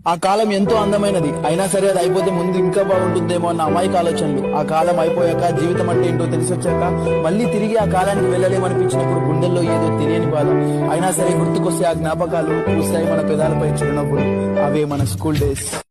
ఆ కాలం ఎంతో అందమైనది, అయినా సరే అది అయిపోతే ముందు ఇంకా బాగుంటుందేమో అన్న అమాయక ఆలోచనలు. ఆ కాలం అయిపోయాక జీవితం అంటే ఏంటో తెలిసొచ్చాక మళ్ళీ తిరిగి ఆ కాలానికి వెళ్ళలేమనిపించినప్పుడు గుండెల్లో ఏదో తెలియని బాధ. అయినా సరే గుర్తుకొస్తే ఆ జ్ఞాపకాలు పూస్తాయి మన పెదాలపై చిరునవ్వులు. అవే మన స్కూల్ డేస్.